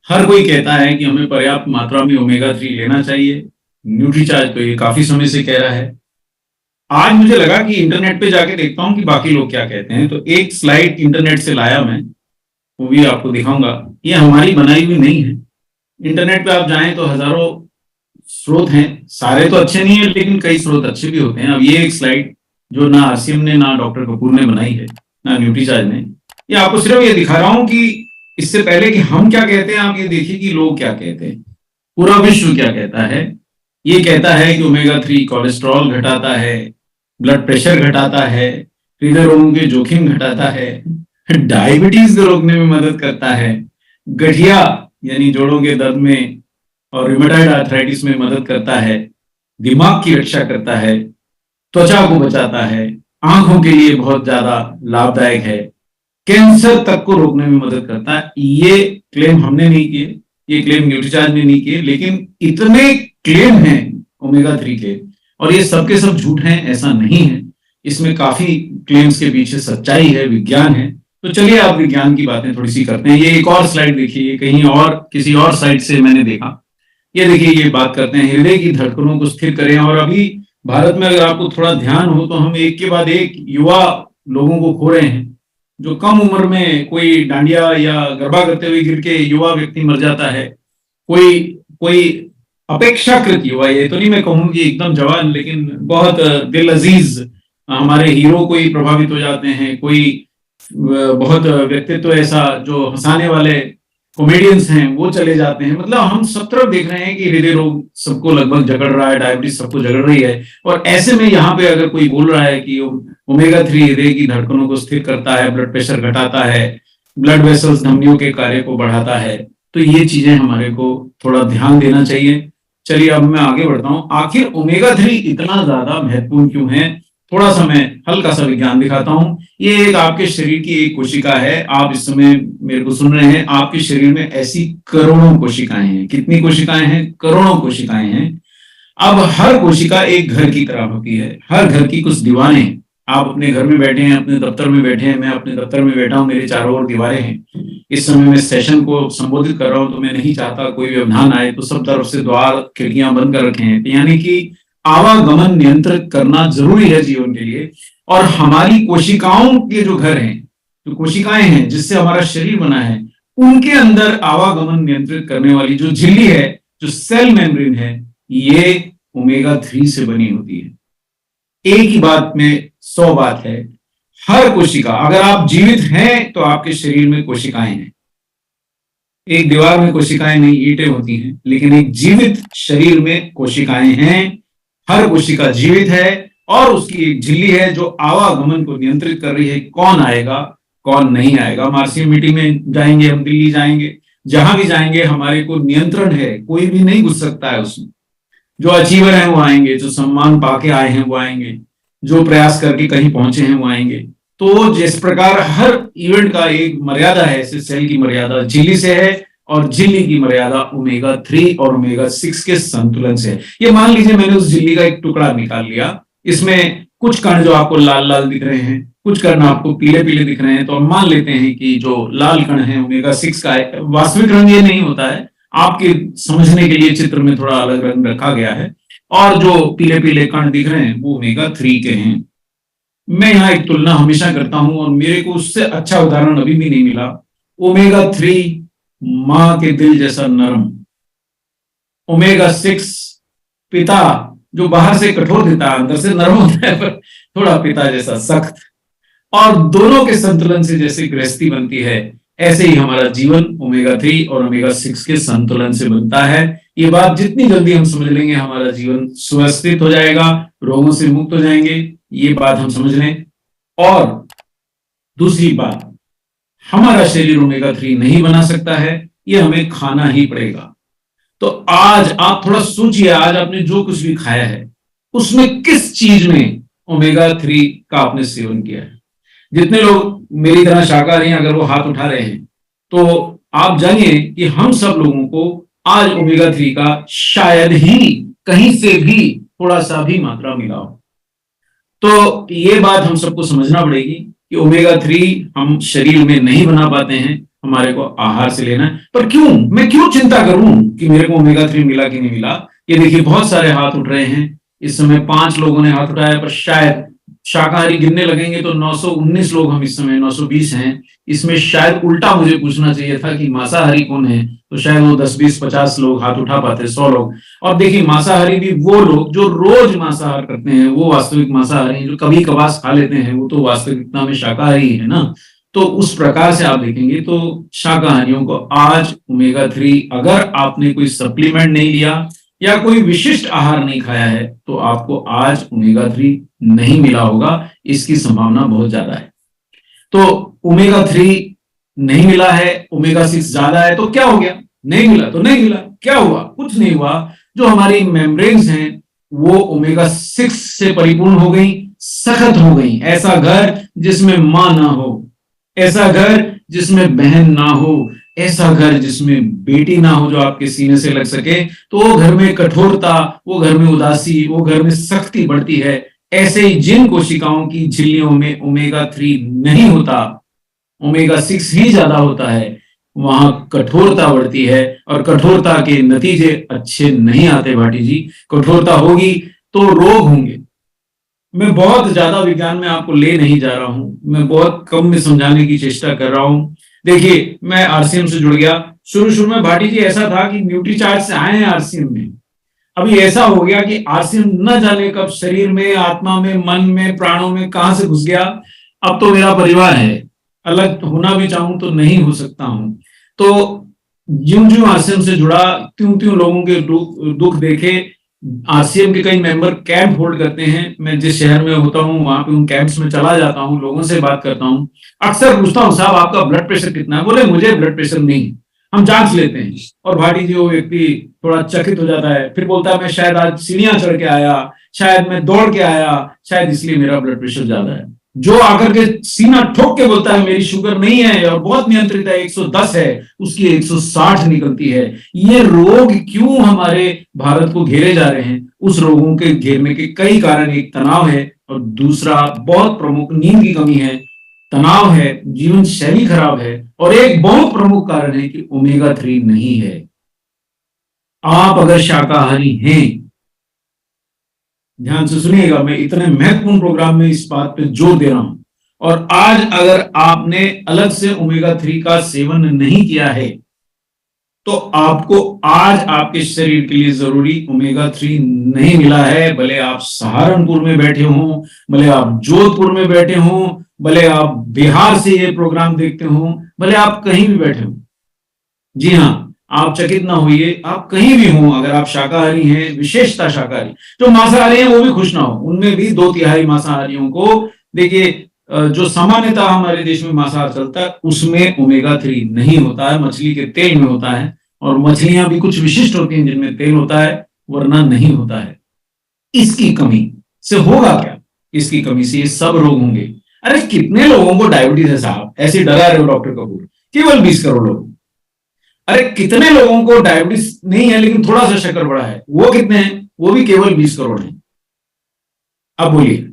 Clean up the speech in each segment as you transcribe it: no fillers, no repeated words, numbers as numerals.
हर कोई कहता है कि हमें पर्याप्त मात्रा में ओमेगा 3 लेना चाहिए। न्यूट्रीचार्ज तो ये काफी समय से कह रहा है। आज मुझे लगा कि इंटरनेट पे जाके देखता हूँ कि बाकी लोग क्या कहते हैं, तो एक स्लाइड इंटरनेट से लाया मैं, वो भी आपको दिखाऊंगा। ये हमारी बनाई हुई नहीं है। इंटरनेट पे आप जाएं तो हजारों स्रोत हैं, सारे तो अच्छे नहीं है लेकिन कई स्रोत अच्छे भी होते हैं। अब ये एक स्लाइड जो ना आसिम ने ना डॉक्टर कपूर ने बनाई है ना न्यूट्रीचार्ज ने, ये आपको सिर्फ ये दिखा रहा हूं कि इससे पहले कि हम क्या कहते हैं आप ये देखिए कि लोग क्या कहते हैं, पूरा विश्व क्या कहता है। ये कहता है कि ओमेगा 3 कोलेस्ट्रॉल घटाता है, ब्लड प्रेशर घटाता है, हृदय रोगों के जोखिम घटाता है, डायबिटीज को रोकने में मदद करता है, गठिया यानी जोड़ों के दर्द में और रूमेटॉइड आर्थराइटिस में मदद करता है, दिमाग की रक्षा करता है, त्वचा को बचाता है, आंखों के लिए बहुत ज्यादा लाभदायक है, कैंसर तक को रोकने में मदद करता है। ये क्लेम हमने नहीं किए, ये क्लेम न्यूट्रीचार्ज ने नहीं किए, लेकिन इतने क्लेम हैं ओमेगा 3 के और ये सबके सब झूठ हैं ऐसा नहीं है। इसमें काफी क्लेम्स के पीछे सच्चाई है, विज्ञान है। तो चलिए आप विज्ञान की बातें थोड़ी सी करते हैं। ये एक और स्लाइड देखिए, ये कहीं और किसी और साइट से मैंने देखा। ये देखिए, ये बात करते हैं हृदय की धड़कनों को स्थिर करें। और अभी भारत में अगर आपको थोड़ा ध्यान हो तो हम एक के बाद एक युवा लोगों को खो रहे हैं, जो कम उम्र में कोई डांडिया या गरबा करते हुए गिर के युवा व्यक्ति मर जाता है। कोई कोई अपेक्षाकृत युवा, ये तो नहीं मैं कहूँ कि एकदम जवान, लेकिन बहुत दिल अजीज हमारे हीरो कोई प्रभावित हो जाते हैं। कोई बहुत व्यक्तित्व ऐसा जो हंसाने वाले कॉमेडियंस हैं वो चले जाते हैं। मतलब हम सब तरफ देख रहे हैं कि हृदय रोग सबको लगभग जकड़ रहा है, डायबिटीज सबको जकड़ रही है। और ऐसे में यहाँ पे अगर कोई बोल रहा है कि ओमेगा 3 हृदय की धड़कनों को स्थिर करता है, ब्लड प्रेशर घटाता है, ब्लड वेसल्स धमनियों के कार्य को बढ़ाता है, तो ये चीजें हमारे को थोड़ा ध्यान देना चाहिए। चलिए अब मैं आगे बढ़ता हूँ। आखिर ओमेगा 3 इतना ज्यादा महत्वपूर्ण क्यों है, थोड़ा सा मैं हल्का सा विज्ञान दिखाता हूँ। ये एक आपके शरीर की एक कोशिका है। आप इस समय मेरे को सुन रहे हैं, आपके शरीर में ऐसी करोड़ों कोशिकाएं हैं। कितनी कोशिकाएं हैं? करोड़ों कोशिकाएं हैं। अब हर कोशिका एक घर की तरह होती है। हर घर की कुछ दीवारें, आप अपने घर में बैठे हैं, अपने दफ्तर में बैठे हैं, मैं अपने दफ्तर में बैठा हूं, मेरे चारों ओर दीवारें हैं। इस समय मैं सेशन को संबोधित कर रहा हूं तो मैं नहीं चाहता कोई व्यवधान आए, तो सब तरफ से द्वार खिड़कियां बंद कर रखे हैं। यानी कि आवागमन नियंत्रित करना जरूरी है जीवन के लिए। और हमारी कोशिकाओं के जो घर हैं, जो कोशिकाएं हैं जिससे हमारा शरीर बना है, उनके अंदर आवागमन नियंत्रित करने वाली जो झिल्ली है, जो सेल मेम्ब्रेन है, ये ओमेगा 3 से बनी होती है। एक ही बात में 100 बात है। हर कोशिका, अगर आप जीवित हैं तो आपके शरीर में कोशिकाएं हैं। एक दीवार में कोशिकाएं नहीं, ईंटें होती हैं, लेकिन एक जीवित शरीर में कोशिकाएं हैं। हर कोशिका जीवित है और उसकी एक झिल्ली है जो आवागमन को नियंत्रित कर रही है, कौन आएगा कौन नहीं आएगा। मार्सियन मिट्टी में जाएंगे, हम दिल्ली जाएंगे, जहां भी जाएंगे हमारे को नियंत्रण है, कोई भी नहीं घुस सकता है उसमें। जो अचीवर हैं वो आएंगे, जो सम्मान पाके आए हैं वो आएंगे, जो प्रयास करके कहीं पहुंचे हैं वो आएंगे। तो जिस प्रकार हर इवेंट का एक मर्यादा है, ऐसे सेल की मर्यादा झिल्ली से है, और झिल्ली की मर्यादा ओमेगा 3 और ओमेगा 6 के संतुलन से है। ये मान लीजिए मैंने उस झिल्ली का एक टुकड़ा निकाल लिया, इसमें कुछ कण जो आपको लाल लाल दिख रहे हैं, कुछ कण आपको पीले पीले दिख रहे हैं, तो हम मान लेते हैं कि जो लाल कण है ओमेगा 6 का है। वास्तविक रंग ये नहीं होता है, आपके समझने के लिए चित्र में थोड़ा अलग रंग रखा गया है। और जो पीले पीले कण दिख रहे हैं वो ओमेगा 3 के हैं। मैं यहाँ एक तुलना हमेशा करता हूं और मेरे को उससे अच्छा उदाहरण अभी भी नहीं मिला। ओमेगा 3 मां के दिल जैसा नरम, ओमेगा 6 पिता जो बाहर से कठोर देता है अंदर से नरम होता है, पर थोड़ा पिता जैसा सख्त। और दोनों के संतुलन से जैसे गृहस्थी बनती है, ऐसे ही हमारा जीवन ओमेगा 3 और ओमेगा 6 के संतुलन से बनता है। ये बात जितनी जल्दी हम समझ लेंगे हमारा जीवन सुव्यवस्थित हो जाएगा, रोगों से मुक्त हो जाएंगे, ये बात हम समझ लें। और दूसरी बात, हमारा शरीर ओमेगा 3 नहीं बना सकता है, ये हमें खाना ही पड़ेगा। तो आज आप थोड़ा सोचिए, आज आपने जो कुछ भी खाया है उसमें किस चीज में ओमेगा 3 का आपने सेवन किया है। जितने लोग मेरी तरह शाकाहारी हैं, अगर वो हाथ उठा रहे हैं तो आप जानिए कि हम सब लोगों को आज ओमेगा 3 का शायद ही कहीं से भी थोड़ा सा भी मात्रा मिला हो। तो ये बात हम सबको समझना पड़ेगी कि ओमेगा 3 हम शरीर में नहीं बना पाते हैं, हमारे को आहार से लेना है। पर क्यों, मैं क्यों चिंता करूं कि मेरे को ओमेगा 3 मिला कि नहीं मिला? ये देखिए बहुत सारे हाथ उठ रहे हैं, इस समय 5 लोगों ने हाथ उठाया, पर शायद शाकाहारी गिनने लगेंगे तो 919 लोग हम इस समय, 920 हैं। इसमें शायद उल्टा मुझे पूछना चाहिए था कि मांसाहारी कौन है, तो शायद वो 10, 20, 50 लोग हाथ उठा पाते, 100 लोग। और देखिए मांसाहारी भी वो लोग जो रोज मांसाहार करते हैं, वो वास्तविक मांसाहारी हैं। जो कभी कभार खा लेते हैं वो तो वास्तविकता में शाकाहारी है ना। तो उस प्रकार से आप देखेंगे तो शाकाहारियों को आज ओमेगा 3, अगर आपने कोई सप्लीमेंट नहीं लिया या कोई विशिष्ट आहार नहीं खाया है, तो आपको आज ओमेगा 3 नहीं मिला होगा, इसकी संभावना बहुत ज्यादा है। तो ओमेगा 3 नहीं मिला है, ओमेगा 6 ज्यादा है, तो क्या हो गया? नहीं मिला तो नहीं मिला, क्या हुआ? कुछ नहीं हुआ। जो हमारी मेम्ब्रेन्स हैं वो ओमेगा 6 से परिपूर्ण हो गई, सख्त हो गई। ऐसा घर जिसमें मां ना हो, ऐसा घर जिसमें बहन ना हो, ऐसा घर जिसमें बेटी ना हो जो आपके सीने से लग सके, तो वो घर में कठोरता, वो घर में उदासी, वो घर में सख्ती बढ़ती है। ऐसे ही जिन कोशिकाओं की झिल्लियों में ओमेगा 3 नहीं होता, ओमेगा 6 ही ज्यादा होता है, वहां कठोरता बढ़ती है, और कठोरता के नतीजे अच्छे नहीं आते भाटी जी। कठोरता होगी तो रोग होंगे। मैं बहुत ज्यादा विज्ञान में आपको ले नहीं जा रहा हूं, मैं बहुत कम में समझाने की चेष्टा कर रहा हूं। देखिए मैं आरसीएम से जुड़ गया, शुरू में भाटी जी ऐसा था कि न्यूट्रीचार्ज से आए हैं आरसीएम में। अभी ऐसा हो गया कि आरसीएम न जाने कब शरीर में, आत्मा में, मन में, प्राणों में कहां से घुस गया। अब तो मेरा परिवार है, अलग होना भी चाहूं तो नहीं हो सकता हूं। तो ज्यों ज्यों आरसीएम से जुड़ा, त्यों त्यों लोगों के दुख देखे। आरसीएम के कई मेंबर कैंप होल्ड करते हैं, मैं जिस शहर में होता हूँ वहां पे उन कैंप्स में चला जाता हूँ, लोगों से बात करता हूँ। अक्सर पूछता हूँ साहब आपका ब्लड प्रेशर कितना है? बोले मुझे ब्लड प्रेशर नहीं। हम जांच लेते हैं और भाटी जी वो व्यक्ति थोड़ा चकित हो जाता है, फिर बोलता है मैं शायद आज सीढ़ियां चढ़ के आया, शायद मैं दौड़ के आया, शायद इसलिए मेरा ब्लड प्रेशर ज्यादा है। जो आकर के सीना ठोक के बोलता है मेरी शुगर नहीं है और बहुत नियंत्रित है, 110 है, उसकी 160 निकलती है। ये रोग क्यों हमारे भारत को घेरे जा रहे हैं? उस रोगों के घेरने के कई कारण, एक तनाव है और दूसरा बहुत प्रमुख नींद की कमी है, तनाव है, जीवन शैली खराब है, और एक बहुत प्रमुख कारण है कि ओमेगा 3 नहीं है। आप अगर शाकाहारी हैं, ध्यान से सुनिएगा, मैं इतने महत्वपूर्ण प्रोग्राम में इस बात पे जोर दे रहा हूं। और आज अगर आपने अलग से ओमेगा 3 का सेवन नहीं किया है, तो आपको आज आपके शरीर के लिए जरूरी ओमेगा 3 नहीं मिला है। भले आप सहारनपुर में बैठे हों, भले आप जोधपुर में बैठे हों, भले आप बिहार से ये प्रोग्राम देखते हों, भले आप कहीं भी बैठे हों। जी हाँ, आप चकित ना होइए, आप कहीं भी हों, अगर आप शाकाहारी हैं, विशेषता शाकाहारी, जो मांसाहारी हैं वो भी खुश ना हो, उनमें भी 2/3 मांसाहारियों को देखिए, जो सामान्यतः हमारे देश में मांसाहार चलता है उसमें ओमेगा 3 नहीं होता है, मछली के तेल में होता है, और मछलियां भी कुछ विशिष्ट होती हैं जिनमें तेल होता है, वरना नहीं होता है। इसकी कमी से होगा क्या? इसकी कमी से ये सब रोग होंगे। अरे कितने लोगों को डायबिटीज है साहब, ऐसे डरा रहे हो डॉक्टर कपूर? केवल 20 करोड़ लोग। अरे कितने लोगों को डायबिटीज नहीं है लेकिन थोड़ा सा शक्कर बढ़ा है, वो कितने हैं? वो भी केवल 20 करोड़ हैं। अब बोलिए,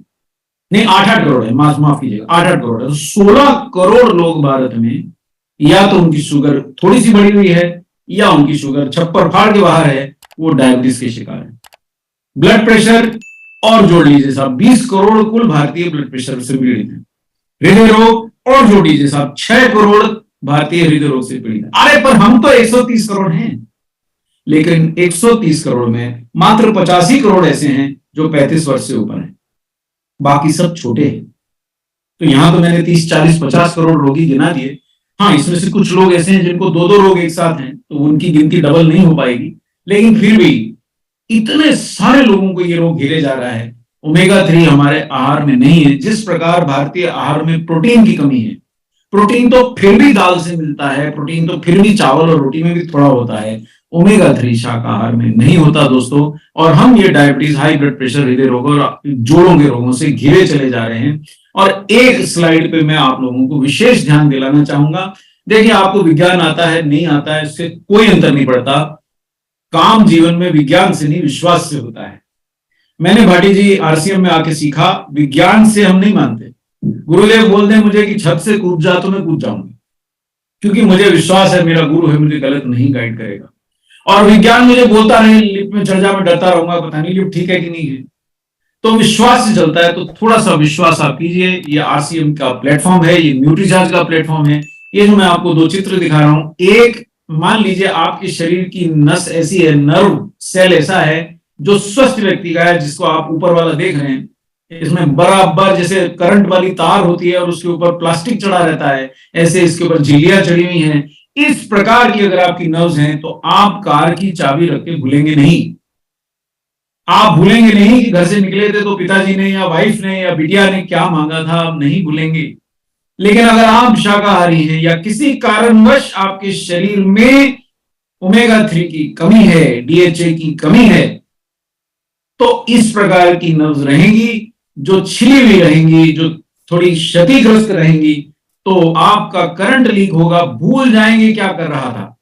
नहीं 8-8 करोड़ है, माफ कीजिएगा, 8-8 करोड़ है। तो 16 करोड़ लोग भारत में या तो उनकी शुगर थोड़ी सी बढ़ी हुई है, या उनकी शुगर छप्पर फाड़ के बाहर है, वो डायबिटीज के शिकार है। ब्लड प्रेशर और जोड़ लीजिए साहब, 20 करोड़ कुल भारतीय ब्लड प्रेशर से पीड़ित है। हृदय रोग और जोड़ लीजिए साहब, 6 करोड़ भारतीय हृदय रोग से पीड़ित है। अरे पर हम तो 130 करोड़ हैं, लेकिन 130 करोड़ में मात्र 85 करोड़ ऐसे हैं जो 35 वर्ष से ऊपर हैं, बाकी सब छोटे हैं। तो यहां तो मैंने 30, 40, 50 करोड़ रोगी गिना दिए। हाँ, इसमें से कुछ लोग ऐसे हैं जिनको 2-2 रोग एक साथ हैं, तो उनकी गिनती डबल नहीं हो पाएगी, लेकिन फिर भी इतने सारे लोगों को ये रोग घेरे जा रहा है। ओमेगा 3 हमारे आहार में नहीं है। जिस प्रकार भारतीय आहार में प्रोटीन की कमी है, प्रोटीन तो फिर भी दाल से मिलता है, प्रोटीन तो फिर भी चावल और रोटी में भी थोड़ा होता है, ओमेगा 3 शाकाहार में नहीं होता दोस्तों। और हम ये डायबिटीज, हाई ब्लड प्रेशर, हृदय रोग और जोड़ों के रोगों से घिरे चले जा रहे हैं। और एक स्लाइड पे मैं आप लोगों को विशेष ध्यान दिलाना चाहूंगा। देखिए, आपको विज्ञान आता है नहीं आता है इससे कोई अंतर नहीं पड़ता। काम जीवन में विज्ञान से नहीं विश्वास से होता है। मैंने भाटी जी आरसीएम में आके सीखा, विज्ञान से हम नहीं मानते। गुरुदेव बोल दें मुझे कि छत से कूद जा तो मैं कूद जाऊंगा, क्योंकि मुझे विश्वास है मेरा गुरु है, मुझे गलत नहीं गाइड करेगा। और विज्ञान मुझे बोलता रहे लिफ्ट में चढ़ जा, मैं डरता रहूंगा, पता नहीं लिफ्ट ठीक है कि नहीं है। तो विश्वास से चलता है, तो थोड़ा सा विश्वास आप कीजिए। ये आरसीएम का प्लेटफॉर्म है, ये न्यूट्रीचार्ज का प्लेटफॉर्म है। ये जो मैं आपको दो चित्र दिखा रहा हूं, एक मान लीजिए आपके शरीर की नस ऐसी है, नर्व सेल ऐसा है जो स्वस्थ व्यक्ति का है, जिसको आप ऊपर वाला देख रहे हैं, इसमें बराबर जैसे करंट वाली तार होती है और उसके ऊपर प्लास्टिक चढ़ा रहता है, ऐसे इसके ऊपर झिल्लियां चढ़ी हुई हैं। इस प्रकार की अगर आपकी नर्व्स हैं, तो आप कार की चाबी रख के भूलेंगे नहीं। आप भूलेंगे नहीं कि घर से निकले थे तो पिताजी ने या वाइफ ने या बिटिया ने क्या मांगा था, आप नहीं भूलेंगे। लेकिन अगर आप शाकाहारी हैं या किसी कारणवश आपके शरीर में ओमेगा 3 की कमी है, डीएचए की कमी है, तो इस प्रकार की नर्व्स रहेंगी जो छिली हुई रहेंगी, जो थोड़ी क्षतिग्रस्त रहेंगी, तो आपका करंट लीक होगा, भूल जाएंगे क्या कर रहा था।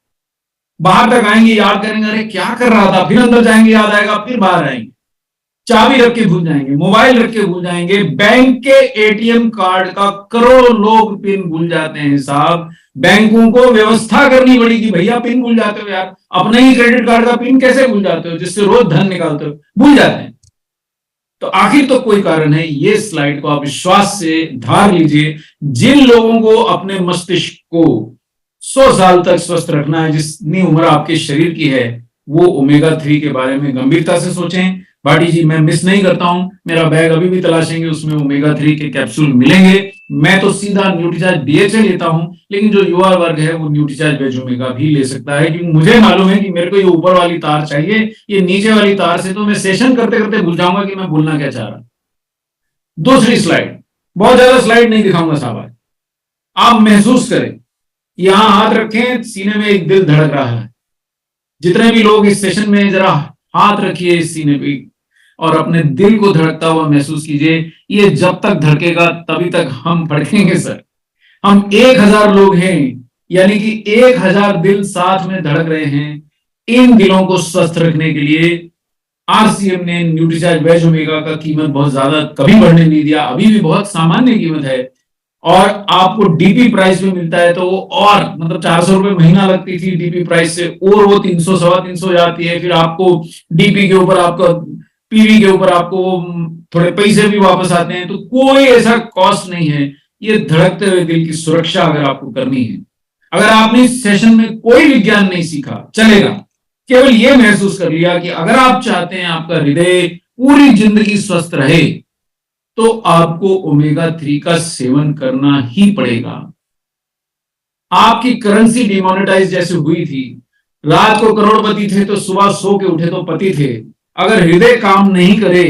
बाहर तक आएंगे, याद करेंगे अरे क्या कर रहा था, फिर अंदर जाएंगे, याद आएगा, फिर बाहर आएंगे। चाबी रख के भूल जाएंगे, मोबाइल रख के भूल जाएंगे, बैंक के एटीएम कार्ड का करोड़ों लोग पिन भूल जाते हैं साहब। बैंकों को व्यवस्था करनी पड़ी कि भैया पिन भूल जाते हो यार, अपने ही क्रेडिट कार्ड का पिन कैसे भूल जाते हो, जिससे रोज धन निकालते हो, भूल जाते हैं। तो आखिर तो कोई कारण है। ये स्लाइड को आप विश्वास से धार लीजिए। जिन लोगों को अपने मस्तिष्क को 100 साल तक स्वस्थ रखना है, जितनी उम्र आपके शरीर की है, वो ओमेगा 3 के बारे में गंभीरता से सोचें। भाटी जी मैं मिस नहीं करता हूं, मेरा बैग अभी भी तलाशेंगे, उसमें ओमेगा 3 के कैप्सूल मिलेंगे। मैं तो सीधा न्यूट्रीचार्ज डीएचए लेता हूं, लेकिन जो युवा वर्ग है वो न्यूट्रीचार्ज वेज ओमेगा भी ले सकता है, क्योंकि मुझे मालूम है कि मेरे को ये ऊपर वाली तार चाहिए, ये नीचे वाली तार से तो मैं सेशन करते करते भूल जाऊंगा कि मैं बोलना क्या चाह रहा। दूसरी स्लाइड, बहुत ज्यादा स्लाइड नहीं दिखाऊंगा साहब, आप महसूस करें। यहां हाथ रखें, सीने में एक दिल धड़क रहा है। जितने भी लोग इस सेशन में, जरा हाथ रखिए इस सीने पे और अपने दिल को धड़कता हुआ महसूस कीजिए। ये जब तक धड़केगा तभी तक हम भड़केंगे सर। हम 1000 लोग हैं, यानी कि 1000 दिल साथ में धड़क रहे हैं। इन दिलों को स्वस्थ रखने के लिए आरसीएम ने न्यूट्रीचार्ज वेज ओमेगा का कीमत बहुत ज्यादा कभी बढ़ने नहीं दिया, अभी भी बहुत सामान्य कीमत है। और आपको डीपी प्राइस में मिलता है, तो वो और मतलब 400 रुपए महीना लगती थी डीपी प्राइस से, और वो 300 325 जाती है। फिर आपको डीपी के ऊपर, आपका पीवी के ऊपर आपको थोड़े पैसे भी वापस आते हैं। तो कोई ऐसा कॉस्ट नहीं है। ये धड़कते हुए दिल की सुरक्षा अगर आपको करनी है, अगर आपने इस सेशन में कोई विज्ञान नहीं सीखा चलेगा, केवल ये महसूस कर लिया कि अगर आप चाहते हैं आपका हृदय पूरी जिंदगी स्वस्थ रहे, तो आपको ओमेगा 3 का सेवन करना ही पड़ेगा। आपकी करेंसी डिमोनेटाइज जैसे हुई थी, रात को करोड़पति थे तो सुबह सो के उठे तो पति थे। अगर हृदय काम नहीं करे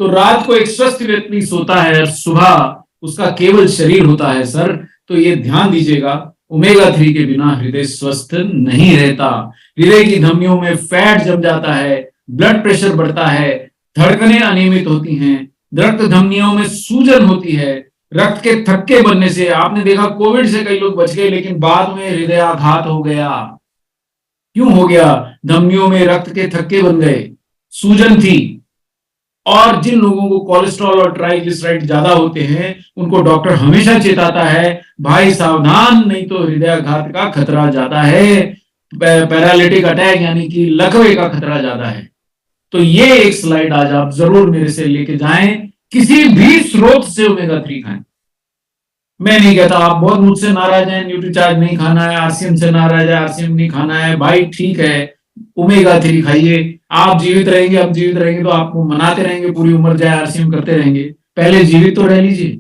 तो रात को एक स्वस्थ व्यक्ति सोता है और सुबह उसका केवल शरीर होता है सर। तो ये ध्यान दीजिएगा, ओमेगा 3 के बिना हृदय स्वस्थ नहीं रहता। हृदय की धमनियों में फैट जम जाता है, ब्लड प्रेशर बढ़ता है, धड़कनें अनियमित होती हैं, रक्त धमनियों में सूजन होती है, रक्त के थक्के बनने से। आपने देखा कोविड से कई लोग बच गए, लेकिन बाद में हृदयाघात हो गया। क्यों हो गया? धमनियों में रक्त के थक्के बन गए, सूजन थी। और जिन लोगों को कोलेस्ट्रॉल और ट्राइग्लिसराइड ज्यादा होते हैं, उनको डॉक्टर हमेशा चेताता है, भाई सावधान, नहीं तो हृदयाघात का खतरा ज्यादा है, पैरालिटिक अटैक यानी कि लकवे का खतरा ज्यादा है। तो ये एक स्लाइड आज आप जरूर मेरे से लेके जाएं, किसी भी स्रोत से ओमेगा 3 खाएं। मैं नहीं कहता आप बहुत मुझसे नाराज हैं, न्यूट्रीचार्ज नहीं खाना है, आरसीएम से नाराज है, आरसीएम नहीं खाना है, भाई ठीक है, ओमेगा 3 खाइए। आप जीवित रहेंगे, हम जीवित रहेंगे तो आपको मनाते रहेंगे पूरी उम्र, जाए आरसीएम करते रहेंगे। पहले जीवित तो रह लीजिए,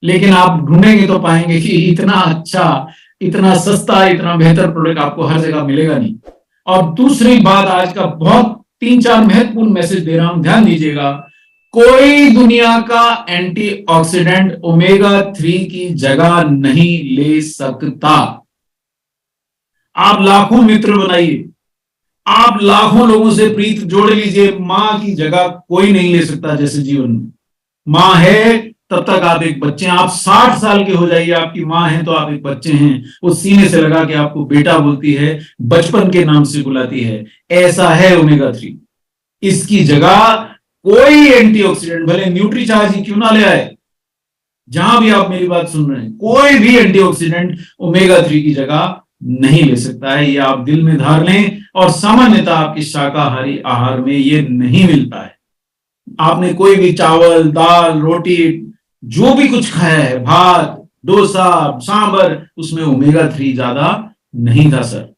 लेकिन आप ढूंढेंगे तो पाएंगे कि इतना अच्छा, इतना सस्ता, इतना बेहतर प्रोडक्ट आपको हर जगह मिलेगा नहीं। और दूसरी बात, आज का बहुत 3-4 महत्वपूर्ण मैसेज दे रहा हूं, ध्यान दीजिएगा। कोई दुनिया का एंटीऑक्सीडेंट ओमेगा 3 की जगह नहीं ले सकता। आप लाखों मित्र बनाइए, आप लाखों लोगों से प्रीत जोड़ लीजिए, मां की जगह कोई नहीं ले सकता। जैसे जीवन में मां है तब तक आप एक बच्चे हैं, आप 60 साल के हो जाइए, आपकी मां है तो आप एक बच्चे हैं। वो सीने से लगा के आपको बेटा बोलती है, बचपन के नाम से बुलाती है। ऐसा है ओमेगा 3। इसकी जगह कोई एंटीऑक्सीडेंट, भले न्यूट्रीचार्ज ही क्यों ना ले आए, जहां भी आप मेरी बात सुन रहे हैं, कोई भी एंटीऑक्सीडेंट ओमेगा 3 की जगह नहीं ले सकता है। ये आप दिल में धार लें, और सामान्यतः आपके शाकाहारी आहार में ये नहीं मिलता है। आपने कोई भी चावल, दाल, रोटी, जो भी कुछ खाया है, भात, डोसा, सांबर, उसमें ओमेगा 3 ज्यादा नहीं था सर।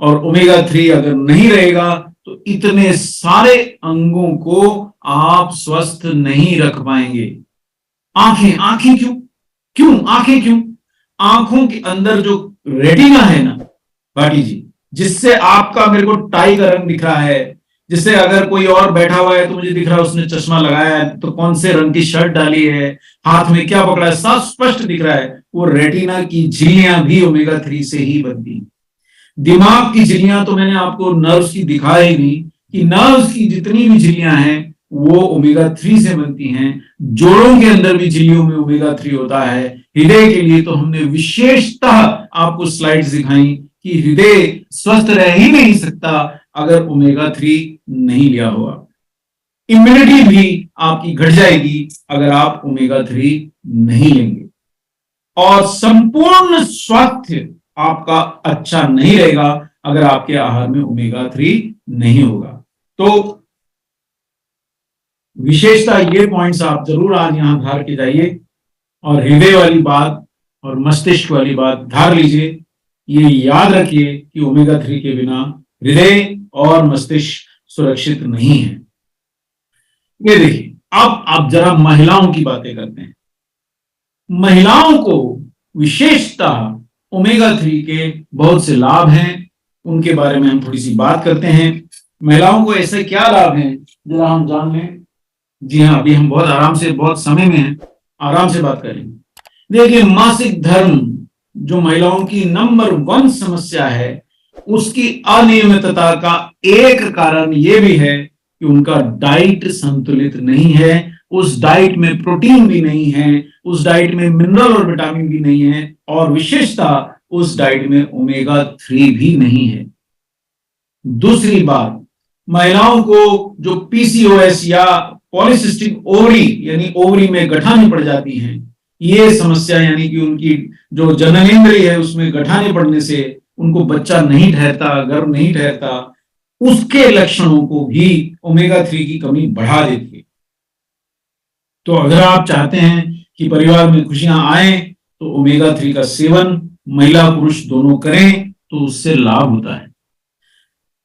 और ओमेगा 3 अगर नहीं रहेगा तो इतने सारे अंगों को आप स्वस्थ नहीं रख पाएंगे। आंखें, आंखें क्यों क्यों आंखें क्यों? आंखों के अंदर जो रेटिना है ना भाटी जी, जिससे आपका, मेरे को टाई का रंग दिख रहा है, जिससे अगर कोई और बैठा हुआ है तो मुझे दिख रहा है उसने चश्मा लगाया है, तो कौन से रंग की शर्ट डाली है, हाथ में क्या पकड़ा है, साफ स्पष्ट दिख रहा है। वो रेटिना की झिल्लियां भी ओमेगा 3 से ही बनती हैं। दिमाग की झिल्लियां तो मैंने आपको नर्व्स की दिखाई नहीं, कि नर्व्स की जितनी भी झिल्लियां हैं वो ओमेगा 3 से बनती हैं। जोड़ों के अंदर भी झिल्लियों में ओमेगा 3 होता है। हृदय के लिए तो हमने विशेषतः आपको स्लाइड्स दिखाई कि हृदय स्वस्थ रह ही नहीं सकता अगर ओमेगा 3 नहीं लिया हुआ। इम्यूनिटी भी आपकी घट जाएगी अगर आप ओमेगा 3 नहीं लेंगे, और संपूर्ण स्वास्थ्य आपका अच्छा नहीं रहेगा अगर आपके आहार में ओमेगा 3 नहीं होगा। तो विशेषता ये पॉइंट्स आप जरूर आज यहां धार के जाइए, और हृदय वाली बात और मस्तिष्क वाली बात धार लीजिए। ये याद रखिए कि ओमेगा 3 के बिना हृदय और मस्तिष्क सुरक्षित नहीं है। ये देखिए, अब आप जरा महिलाओं की बातें करते हैं। महिलाओं को विशेषतः ओमेगा 3 के बहुत से लाभ हैं, उनके बारे में हम थोड़ी सी बात करते हैं। महिलाओं को ऐसे क्या लाभ हैं, जरा हम जान लें। जी हाँ, अभी हम बहुत आराम से, बहुत समय में हैं, आराम से बात करेंगे। देखिए, मासिक धर्म जो महिलाओं की नंबर 1 समस्या है, उसकी अनियमितता का एक कारण यह भी है कि उनका डाइट संतुलित नहीं है। उस डाइट में प्रोटीन भी नहीं है, उस डाइट में मिनरल और विटामिन भी नहीं है, और विशेषतः उस डाइट में ओमेगा 3 भी नहीं है। दूसरी बात, महिलाओं को जो पीसीओएस या पॉलिसिस्टिक ओवरी, यानी ओवरी में गठाने पड़ जाती हैं, ये समस्या, यानी कि उनकी जो जननेंद्रिय है उसमें गठाने पड़ने से उनको बच्चा नहीं ठहरता, गर्भ नहीं ठहरता, उसके लक्षणों को भी ओमेगा 3 की कमी बढ़ा देती है। तो अगर आप चाहते हैं कि परिवार में खुशियां आए तो ओमेगा 3 का सेवन महिला पुरुष दोनों करें तो उससे लाभ होता है।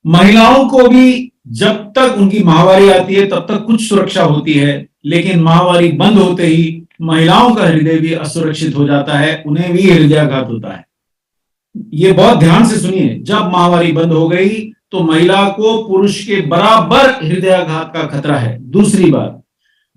महिलाओं को भी जब तक उनकी माहवारी आती है तब तक कुछ सुरक्षा होती है, लेकिन माहवारी बंद होते ही महिलाओं का हृदय भी असुरक्षित हो जाता है, उन्हें भी हृदयाघात होता है। ये बहुत ध्यान से सुनिए, जब माहवारी बंद हो गई तो महिला को पुरुष के बराबर हृदयाघात का खतरा है। दूसरी बात,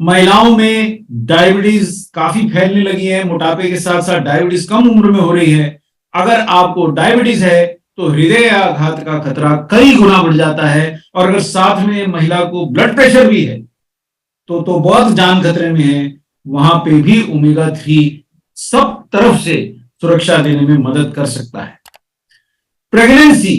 महिलाओं में डायबिटीज काफी फैलने लगी है, मोटापे के साथ साथ डायबिटीज कम उम्र में हो रही है। अगर आपको डायबिटीज है तो हृदयाघात का खतरा कई गुना बढ़ जाता है, और अगर साथ में महिला को ब्लड प्रेशर भी है तो बहुत जान खतरे में है। वहां पे भी ओमेगा 3 सब तरफ से सुरक्षा देने में मदद कर सकता है। प्रेगनेंसी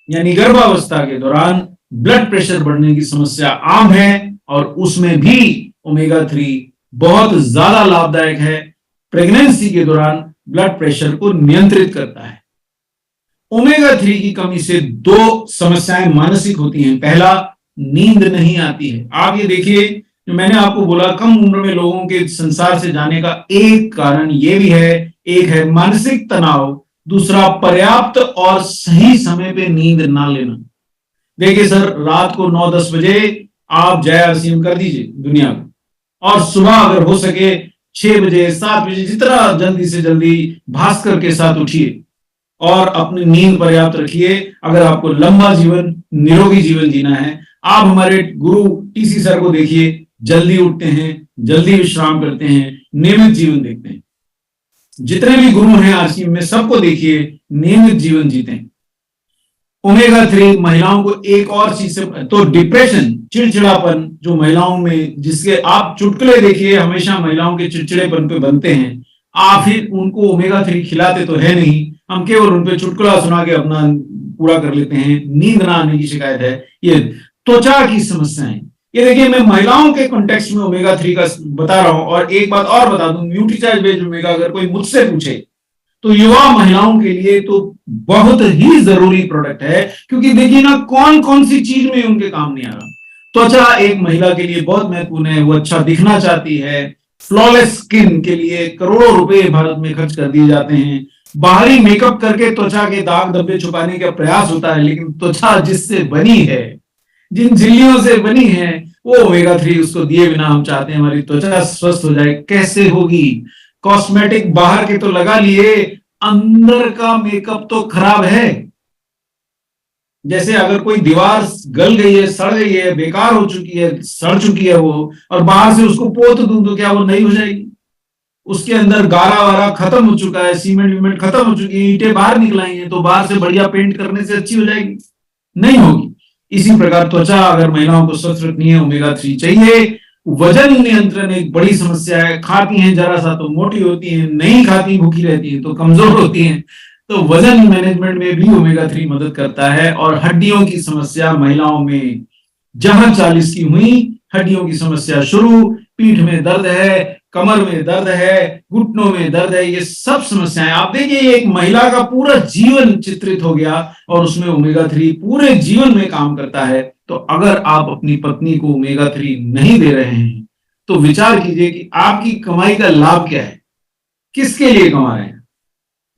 यानी गर्भावस्था के दौरान ब्लड प्रेशर बढ़ने की समस्या आम है, और उसमें भी ओमेगा 3 बहुत ज्यादा लाभदायक है। प्रेगनेंसी के दौरान ब्लड प्रेशर को नियंत्रित करता है। ओमेगा 3 की कमी से 2 समस्याएं मानसिक होती हैं। पहला, नींद नहीं आती है। आप ये देखिए, जो मैंने आपको बोला, कम उम्र में लोगों के संसार से जाने का एक कारण ये भी है, एक है मानसिक तनाव, दूसरा पर्याप्त और सही समय पे नींद ना लेना। देखिए सर, रात को 9-10 बजे आप जय असीम कर दीजिए दुनिया को, और सुबह अगर हो सके 6 बजे 7 बजे, जितना जल्दी से जल्दी भास्कर के साथ उठिए और अपनी नींद पर्याप्त रखिए। अगर आपको लंबा जीवन, निरोगी जीवन जीना है, आप हमारे गुरु टीसी सर को देखिए, जल्दी उठते हैं, जल्दी विश्राम करते हैं, नियमित जीवन देखते हैं। जितने भी गुरु हैं आज की में, सबको देखिए नियमित जीवन जीते हैं। ओमेगा 3 महिलाओं को एक और चीज से, तो डिप्रेशन, चिड़चिड़ापन जो महिलाओं में, जिसके आप चुटकुले देखिए हमेशा महिलाओं के चिड़चिड़ेपन पे बनते हैं, आप फिर उनको ओमेगा 3 खिलाते तो है नहीं, हम केवल उन पे चुटकुला सुना के अपना पूरा कर लेते हैं। नींद ना आने की शिकायत है, ये त्वचा की समस्याएं, ये देखिए, मैं महिलाओं के कॉन्टेक्स्ट में ओमेगा 3 का बता रहा हूं। और एक बात और बता दूं, न्यूट्रीचार्ज बेस्ड ओमेगा अगर कोई मुझसे पूछे तो युवा महिलाओं के लिए तो बहुत ही जरूरी प्रोडक्ट है, क्योंकि देखिए ना, कौन कौन सी चीज में उनके काम नहीं आ रहा। त्वचा एक महिला के लिए बहुत महत्वपूर्ण है, वो अच्छा दिखना चाहती है। फ्लॉलेस स्किन के लिए करोड़ों रुपए भारत में खर्च कर दिए जाते हैं। बाहरी मेकअप करके त्वचा के दाग धब्बे छुपाने का प्रयास होता है, लेकिन त्वचा जिससे बनी है, जिन झिल्लियों से बनी है, वो ओमेगा 3 उसको दिए बिना हम चाहते हैं हमारी त्वचा स्वस्थ हो जाए। कैसे होगी? कॉस्मेटिक बाहर के तो लगा लिए, अंदर का मेकअप तो खराब है। जैसे अगर कोई दीवार गल गई है, सड़ गई है, बेकार हो चुकी है, सड़ चुकी है वो, और बाहर से उसको पोत दूं तो क्या वो नई हो जाएगी? उसके अंदर गारा वारा खत्म हो चुका है, सीमेंट वीमेंट खत्म हो चुकी है, ईंटें बाहर निकल आई हैं, तो बाहर से बढ़िया पेंट करने से अच्छी हो जाएगी? नहीं होगी। इसी प्रकार त्वचा अगर महिलाओं को स्वस्थ रखनी है, ओमेगा 3 चाहिए। वजन नियंत्रण एक बड़ी समस्या है। खाती हैं जरा सा तो मोटी होती हैं, नहीं खाती भूखी रहती हैं तो कमजोर होती हैं। तो वजन मैनेजमेंट में भी ओमेगा 3 मदद करता है। और हड्डियों की समस्या महिलाओं में जहां 40 की हुई, हड्डियों की समस्या शुरू, पीठ में दर्द है, कमर में दर्द है, घुटनों में दर्द है, ये सब समस्याएं आप देखिए, एक महिला का पूरा जीवन चित्रित हो गया और उसमें ओमेगा 3 पूरे जीवन में काम करता है। तो अगर आप अपनी पत्नी को ओमेगा 3 नहीं दे रहे हैं तो विचार कीजिए कि आपकी कमाई का लाभ क्या है, किसके लिए कमा रहे हैं।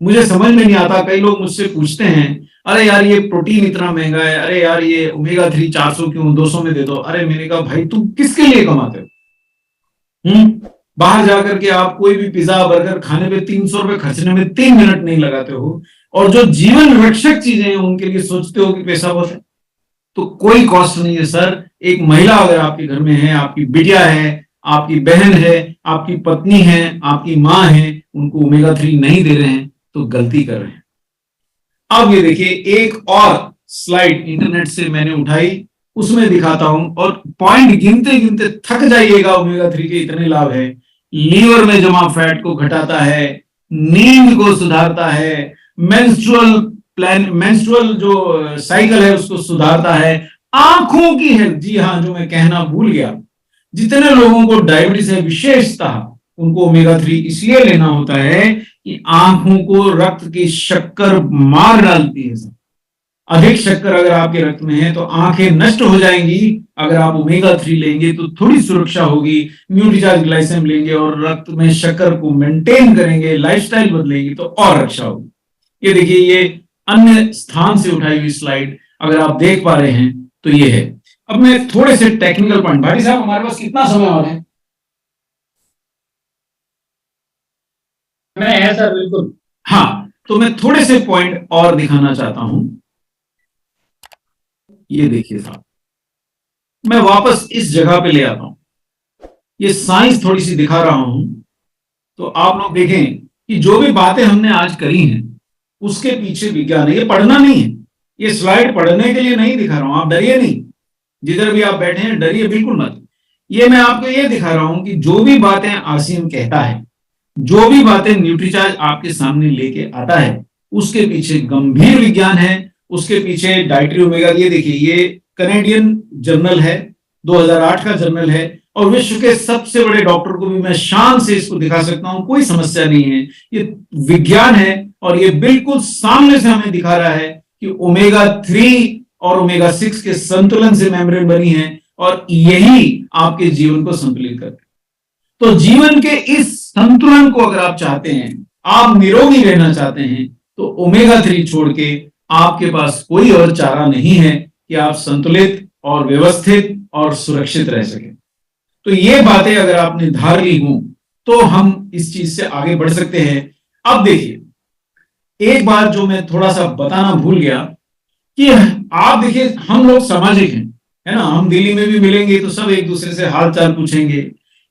मुझे समझ में नहीं आता। कई लोग मुझसे पूछते हैं, अरे यार ये प्रोटीन इतना महंगा है, अरे यार ये ओमेगा 3 400 क्यों, 200 में दे दो। अरे मैंने कहा भाई तुम किसके लिए कमाते हो? बाहर जाकर के आप कोई भी पिज्जा बर्गर खाने पे 300 रुपए खर्चने में 3 मिनट नहीं लगाते हो, और जो जीवन रक्षक चीजें हैं उनके लिए सोचते हो कि पैसा बहुत है। तो कोई कॉस्ट नहीं है सर। एक महिला अगर आपके घर में है, आपकी बिटिया है, आपकी बहन है, आपकी पत्नी है, आपकी माँ है, उनको ओमेगा 3 नहीं दे रहे हैं तो गलती कर रहे हैं। अब ये देखिए, एक और स्लाइड इंटरनेट से मैंने उठाई, उसमें दिखाता हूं, और पॉइंट गिनते गिनते थक जाइएगा। ओमेगा 3 के इतने लाभ है। लीवर में जमा फैट को घटाता है, नींद को सुधारता है, मेंस्ट्रुअल जो साइकिल है उसको सुधारता है, आंखों की हेल्थ, जी हाँ, जो मैं कहना भूल गया, जितने लोगों को डायबिटीज है विशेषतः, उनको ओमेगा 3 इसलिए लेना होता है कि आंखों को रक्त की शक्कर मार डालती है। अधिक शक्कर अगर आपके रक्त में है तो आंखें नष्ट हो जाएंगी। अगर आप ओमेगा 3 लेंगे तो थोड़ी सुरक्षा होगी। न्यूट्रीचार्ज ग्लाइसेम लेंगे और रक्त में शक्कर को मेंटेन करेंगे, लाइफस्टाइल बदलेंगे तो और रक्षा होगी। ये देखिए, ये अन्य स्थान से उठाई हुई स्लाइड, अगर आप देख पा रहे हैं तो ये है। अब मैं थोड़े से टेक्निकल पॉइंट, भाटी साहब हमारे पास कितना समय और है? मैं है सर, बिल्कुल। हाँ, तो मैं थोड़े से पॉइंट और दिखाना चाहता हूं। ये देखिए साहब, मैं वापस इस जगह पे ले आता हूं, ये साइंस थोड़ी सी दिखा रहा हूं, तो आप लोग देखें कि जो भी बातें हमने आज करी हैं उसके पीछे विज्ञान है। ये पढ़ना नहीं है, ये स्लाइड पढ़ने के लिए नहीं दिखा रहा हूं, आप डरिए नहीं। जिधर भी आप बैठे हैं डरिए बिल्कुल मत। ये मैं आपको ये दिखा रहा हूं कि जो भी बातें आसिम कहता है, जो भी बातें न्यूट्रीचार्ज आपके सामने लेके आता है, उसके पीछे गंभीर विज्ञान है, उसके पीछे डाइटरी ओमेगा। ये देखिए, ये कनेडियन जर्नल है, 2008 का जर्नल है, और विश्व के सबसे बड़े डॉक्टर को भी मैं शान से इसको दिखा सकता हूं, कोई समस्या नहीं है। ये विज्ञान है और ये बिल्कुल सामने से हमें दिखा रहा है कि ओमेगा 3 और ओमेगा 6 के संतुलन से मेम्ब्रेन बनी है, और यही आपके जीवन को संतुलित करती है। तो जीवन के इस संतुलन को अगर आप चाहते हैं, आप निरोगी रहना चाहते हैं, तो ओमेगा 3 छोड़ के आपके पास कोई और चारा नहीं है कि आप संतुलित और व्यवस्थित और सुरक्षित रह सकें। तो ये बातें अगर आपने धार ली हों तो हम इस चीज से आगे बढ़ सकते हैं। अब देखिए, एक बात जो मैं थोड़ा सा बताना भूल गया कि आप देखिए, हम लोग सामाजिक हैं, है ना। हम दिल्ली में भी मिलेंगे तो सब एक दूसरे से हाल चाल पूछेंगे,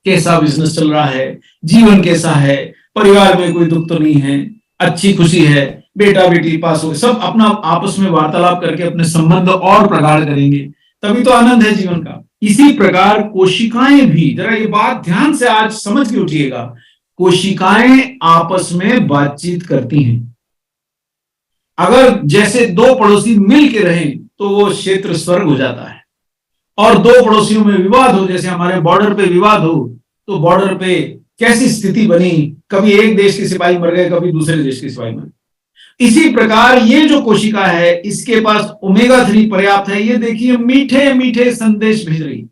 कैसा बिजनेस चल रहा है, जीवन कैसा है, परिवार में कोई दुख तो नहीं है, अच्छी खुशी है, बेटा बेटी पास हो, सब अपना आपस में वार्तालाप करके अपने संबंध और प्रगाढ़ करेंगे, तभी तो आनंद है जीवन का। इसी प्रकार कोशिकाएं भी, जरा ये बात ध्यान से आज समझ के उठिएगा, कोशिकाएं आपस में बातचीत करती हैं। अगर जैसे दो पड़ोसी मिल के रहें तो वो क्षेत्र स्वर्ग हो जाता है। और दो पड़ोसियों में विवाद हो, जैसे हमारे बॉर्डर पे विवाद हो, तो बॉर्डर पे कैसी स्थिति बनी, कभी एक देश के सिपाही मर गए, कभी दूसरे देश के सिपाही मर गए। इसी प्रकार ये जो कोशिका है, इसके पास ओमेगा 3 पर्याप्त है। ये देखिए मीठे मीठे संदेश भेज रही है,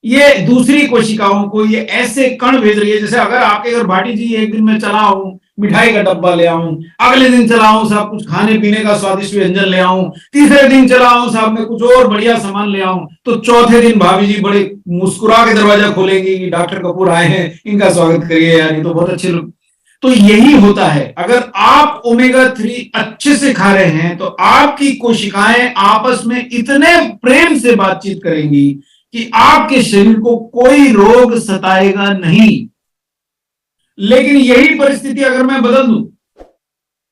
ये दूसरी कोशिकाओं को ये ऐसे कण भेज रही है, जैसे अगर आपके घर भाटी जी एक दिन मैं चला आऊं, मिठाई का डब्बा ले आऊं, अगले दिन चला आऊं साहब कुछ खाने पीने का स्वादिष्ट व्यंजन ले आऊं, तीसरे दिन चला आऊं साहब मैं कुछ और बढ़िया सामान ले आऊं, तो चौथे दिन भाभी जी बड़े मुस्कुरा के दरवाजा खोलेंगी कि डॉक्टर कपूर आए हैं, इनका स्वागत करिए यार, ये तो बहुत अच्छे लोग। तो यही होता है, अगर आप ओमेगा 3 अच्छे से खा रहे हैं तो आपकी कोशिकाएं आपस में इतने प्रेम से बातचीत करेंगी कि आपके शरीर को कोई रोग सताएगा नहीं। लेकिन यही परिस्थिति अगर मैं बदल दूं,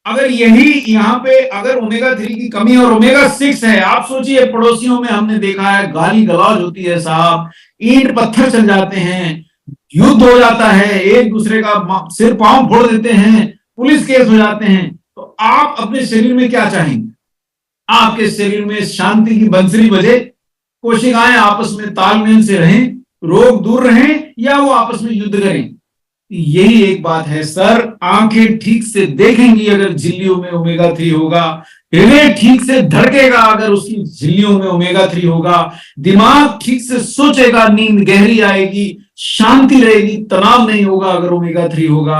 अगर यही यहां पे अगर ओमेगा 3 की कमी और ओमेगा 6 है, आप सोचिए पड़ोसियों में हमने देखा है गाली गलौज होती है साहब, ईंट पत्थर चल जाते हैं, युद्ध हो जाता है, एक दूसरे का सिर पांव फोड़ देते हैं, पुलिस केस हो जाते हैं। तो आप अपने शरीर में क्या चाहेंगे? आपके शरीर में शांति की बंसरी बजे, कोशिकाएं आपस में तालमेल से रहें, रोग दूर रहें, या वो आपस में युद्ध करें? यही एक बात है सर, आंखें ठीक से देखेंगी अगर झिल्लियों में ओमेगा 3 होगा, हृदय ठीक से धड़केगा अगर उसकी झिल्लियों में ओमेगा 3 होगा, दिमाग ठीक से सोचेगा, नींद गहरी आएगी, शांति रहेगी, तनाव नहीं होगा अगर ओमेगा 3 होगा।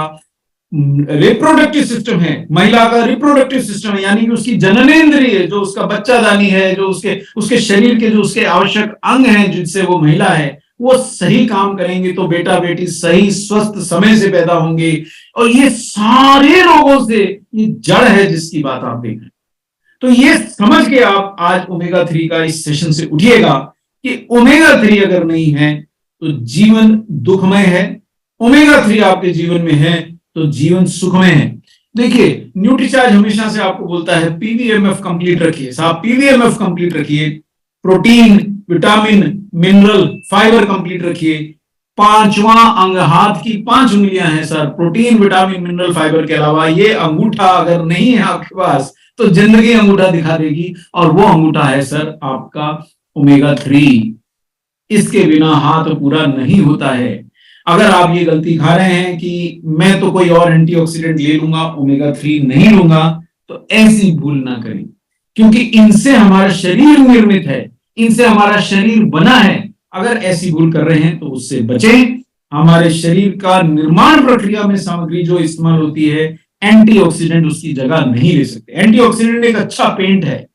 रिप्रोडक्टिव सिस्टम है, महिला का रिप्रोडक्टिव सिस्टम है, यानी कि उसकी जननेंद्रिय, जो उसका बच्चादानी है, जो उसके शरीर के जो उसके आवश्यक अंग हैं जिनसे वो महिला है, वो सही काम करेंगे तो बेटा बेटी सही स्वस्थ समय से पैदा होंगे। और ये सारे रोगों से ये जड़ है जिसकी बात आप देख रहे हैं। तो ये समझ के आप आज ओमेगा 3 का इस सेशन से उठिएगा कि ओमेगा 3 अगर नहीं है तो जीवन दुखमय है, ओमेगा 3 आपके जीवन में है तो जीवन सुखमय है। देखिए न्यूट्रीचार्ज हमेशा से आपको बोलता है पीवीएमएफ कंप्लीट रखिए साहब, पीवीएमएफ कंप्लीट रखिए, protein, vitamin, mineral, fibre complete रखिए। पांचवा अंग, हाथ की 5 उंगलियां हैं sir, protein, vitamin, mineral, fibre के अलावा ये अंगूठा अगर नहीं है आपके पास तो जिंदगी अंगूठा दिखा देगी, और वो अंगूठा है सर आपका ओमेगा 3। इसके बिना हाथ पूरा नहीं होता है। अगर आप ये गलती खा रहे हैं कि मैं तो कोई और एंटीऑक्सीडेंट ले लूंगा, ओमेगा 3 नहीं लूंगा, तो ऐसी भूल ना करें, क्योंकि इनसे हमारा शरीर निर्मित है, इनसे हमारा शरीर बना है। अगर ऐसी भूल कर रहे हैं तो उससे बचें। हमारे शरीर का निर्माण प्रक्रिया में सामग्री जो इस्तेमाल होती है, एंटीऑक्सीडेंट उसकी जगह नहीं ले सकते। एंटीऑक्सीडेंट एक अच्छा पेंट है,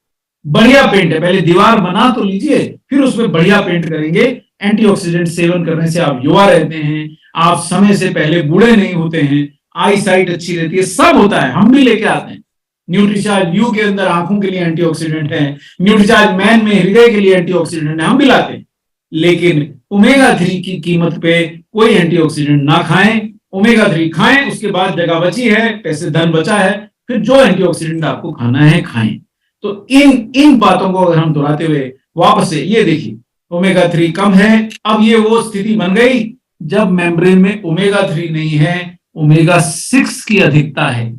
बढ़िया पेंट है, पहले दीवार बना तो लीजिए, फिर उसमें बढ़िया पेंट करेंगे। एंटीऑक्सीडेंट सेवन करने से आप युवा रहते हैं, आप समय से पहले बूढ़े नहीं होते हैं, आई साइट अच्छी रहती है, सब होता है, हम भी लेके आते हैं। न्यूट्रीचार्ज यू के अंदर आंखों के लिए एंटीऑक्सीडेंट है, न्यूट्रीचार्ज मैन में हृदय के लिए एंटीऑक्सीडेंट है, हम भी लाते हैं। लेकिन ओमेगा 3 की कीमत पे कोई एंटीऑक्सीडेंट ना खाएं, ओमेगा 3 खाएं, उसके बाद जगह बची है, पैसे धन बचा है, फिर जो एंटीऑक्सीडेंट आपको खाना है खाएं। तो इन बातों को अगर हम दोहराते हुए वापस से ये देखिए, ओमेगा 3 कम है। अब ये वो स्थिति बन गई जब मेम्ब्रेन में ओमेगा 3 नहीं है, ओमेगा 6 की अधिकता है।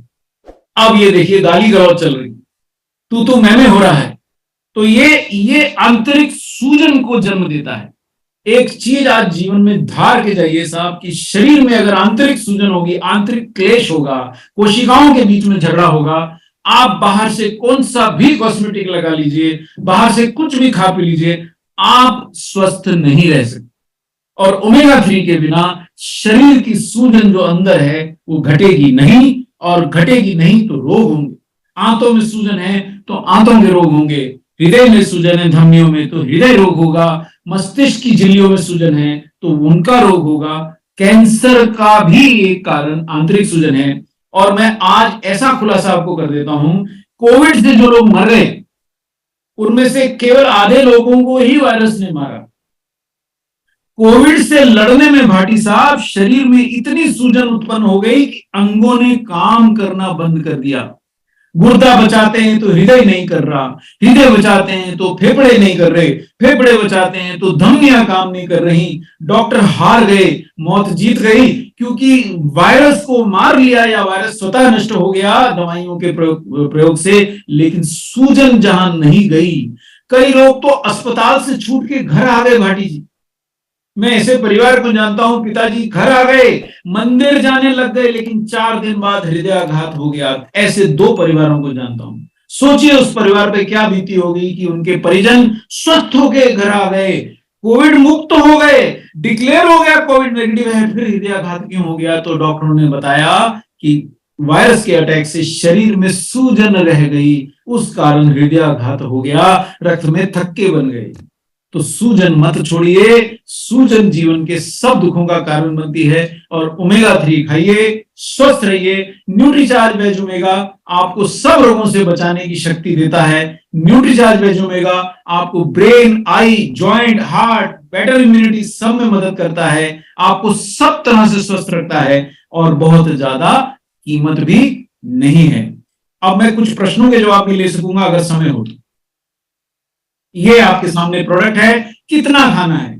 अब ये देखिए गाली गलौज चल रही, तू मैंने हो रहा है, तो ये आंतरिक सूजन को जन्म देता है। एक चीज आज जीवन में धार के जाइए साहब कि शरीर में अगर आंतरिक सूजन होगी, आंतरिक क्लेश होगा, कोशिकाओं के बीच में झगड़ा होगा, आप बाहर से कौन सा भी कॉस्मेटिक लगा लीजिए, बाहर से कुछ भी खा पी लीजिए, आप स्वस्थ नहीं रह सकते। और ओमेगा 3 के बिना शरीर की सूजन जो अंदर है वो घटेगी नहीं, और घटेगी नहीं तो रोग होंगे। आंतों में सूजन है तो आंतों के रोग होंगे, हृदय में सूजन है धमनियों में तो हृदय रोग होगा, मस्तिष्क की झिल्लियों में सूजन है तो उनका रोग होगा। कैंसर का भी एक कारण आंतरिक सूजन है। और मैं आज ऐसा खुलासा आपको कर देता हूं, कोविड से जो लोग मर गए उनमें से केवल आधे लोगों को ही वायरस ने मारा। कोविड से लड़ने में भाटी साहब शरीर में इतनी सूजन उत्पन्न हो गई कि अंगों ने काम करना बंद कर दिया। गुर्दा बचाते हैं तो हृदय नहीं कर रहा, हृदय बचाते हैं तो फेफड़े नहीं कर रहे, फेफड़े बचाते हैं तो धमनियां काम नहीं कर रही। डॉक्टर हार गए, मौत जीत गई, क्योंकि वायरस को मार लिया या वायरस स्वतः नष्ट हो गया दवाइयों के प्रयोग से, लेकिन सूजन जहां नहीं गई, कई लोग तो अस्पताल से छूट के घर आ गए भाटी जी। मैं ऐसे परिवार को जानता हूं, पिताजी घर आ गए, मंदिर जाने लग गए, लेकिन 4 दिन बाद हृदयाघात हो गया। ऐसे 2 परिवारों को जानता हूं। सोचिए उस परिवार पे क्या बीती होगी कि उनके परिजन स्वस्थ होके घर आ गए, कोविड मुक्त हो गए, डिक्लेयर हो गया कोविड नेगेटिव है, फिर हृदयाघात क्यों हो गया? तो डॉक्टरों ने बताया कि वायरस के अटैक से शरीर में सूजन रह गई, उस कारण हृदयाघात हो गया, रक्त में थक्के बन गए। तो सूजन मत छोड़िए, सूजन जीवन के सब दुखों का कारण बनती है। और ओमेगा 3 खाइए, स्वस्थ रहिए। न्यूट्रीचार्ज वेज ओमेगा आपको सब रोगों से बचाने की शक्ति देता है। न्यूट्रीचार्ज वेज ओमेगा आपको ब्रेन, आई, जॉइंट, हार्ट, बेटर इम्यूनिटी सब में मदद करता है, आपको सब तरह से स्वस्थ रखता है और बहुत ज्यादा कीमत भी नहीं है। अब मैं कुछ प्रश्नों के जवाब भी ले सकूंगा अगर समय हो तो। ये आपके सामने प्रोडक्ट है, कितना खाना है?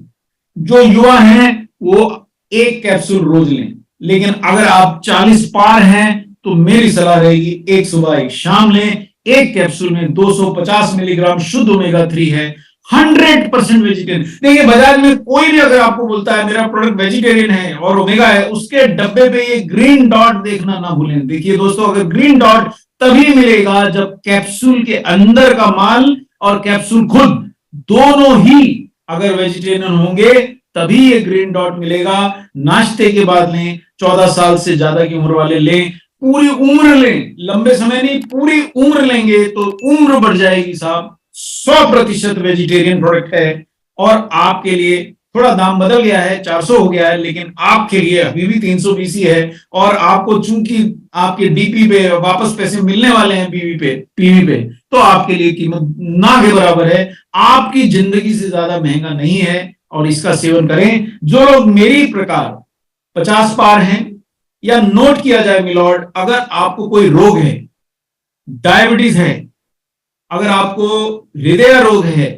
जो युवा हैं वो 1 कैप्सूल रोज लें, लेकिन अगर आप 40 पार हैं तो मेरी सलाह रहेगी 1 सुबह 1 शाम लें। 1 कैप्सूल में 250 मिलीग्राम शुद्ध ओमेगा 3 है, 100% वेजिटेरियन। देखिए बाजार में कोई भी अगर आपको बोलता है मेरा प्रोडक्ट वेजिटेरियन है और ओमेगा है, उसके डब्बे पे ये ग्रीन डॉट देखना ना भूलें। देखिए दोस्तों, अगर ग्रीन डॉट तभी मिलेगा जब कैप्सूल के अंदर का माल और कैप्सूल खुद दोनों ही अगर वेजिटेरियन होंगे तभी ये ग्रीन डॉट मिलेगा। नाश्ते के बाद लें, 14 साल से ज्यादा की उम्र वाले लें, पूरी उम्र लें, लंबे समय नहीं, पूरी उम्र लेंगे तो उम्र बढ़ जाएगी साहब। 100% वेजिटेरियन प्रोडक्ट है और आपके लिए थोड़ा दाम बदल गया है, 400 हो गया है, लेकिन आपके लिए अभी भी 320 ही है। और आपको चूंकि आपके डीपी पे वापस पैसे मिलने वाले हैं पीवी पे, तो आपके लिए कीमत ना के बराबर है, आपकी जिंदगी से ज्यादा महंगा नहीं है और इसका सेवन करें। जो लोग मेरी प्रकार 50 पार हैं, या नोट किया जाए मिलॉर्ड, अगर आपको कोई रोग है, डायबिटीज है, अगर आपको हृदय रोग है,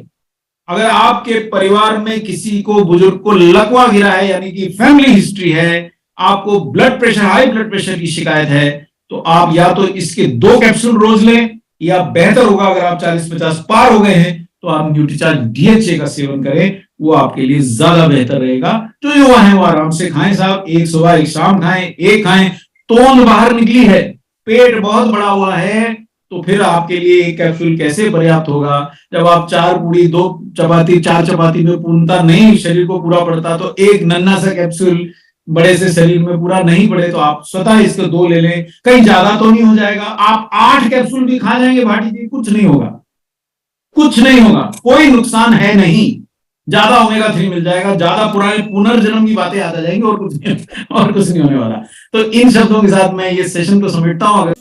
अगर आपके परिवार में किसी को बुजुर्ग को लकवा गिरा है यानी कि फैमिली हिस्ट्री है, आपको blood pressure, high blood pressure की शिकायत है, तो आप या तो इसके 2 कैप्सूल रोज लें, या बेहतर होगा अगर आप 40-50 पार हो गए हैं तो आप न्यूट्रीचार्ज DHA का सेवन करें, वो आपके लिए ज्यादा बेहतर रहेगा। जो युवा है वो आराम से खाएं साहब, 1 सुबह 1 शाम खाएं, 1 खाएं। तोंद बाहर निकली है, पेट बहुत बड़ा हुआ है, तो फिर आपके लिए 1 कैप्सूल कैसे पर्याप्त होगा? जब आप 4 पूरी 2 चपाती 4 चपाती में पूर्णता नहीं शरीर को पूरा पड़ता, तो 1 नन्हा सा कैप्सूल बड़े से शरीर में पूरा नहीं पड़े तो आप स्वतः इसको 2 ले लें। कहीं ज्यादा तो नहीं हो जाएगा? आप 8 कैप्सूल भी खा जाएंगे भाटी जी, कुछ नहीं होगा, कुछ नहीं होगा, कोई नुकसान है नहीं। ज्यादा ओमेगा 3 मिल जाएगा, ज्यादा पुराने पुनर्जन्म की बातें याद आ जाएंगी और कुछ नहीं होने वाला। तो इन शब्दों के साथ मैं ये सेशन को समेटता हूं।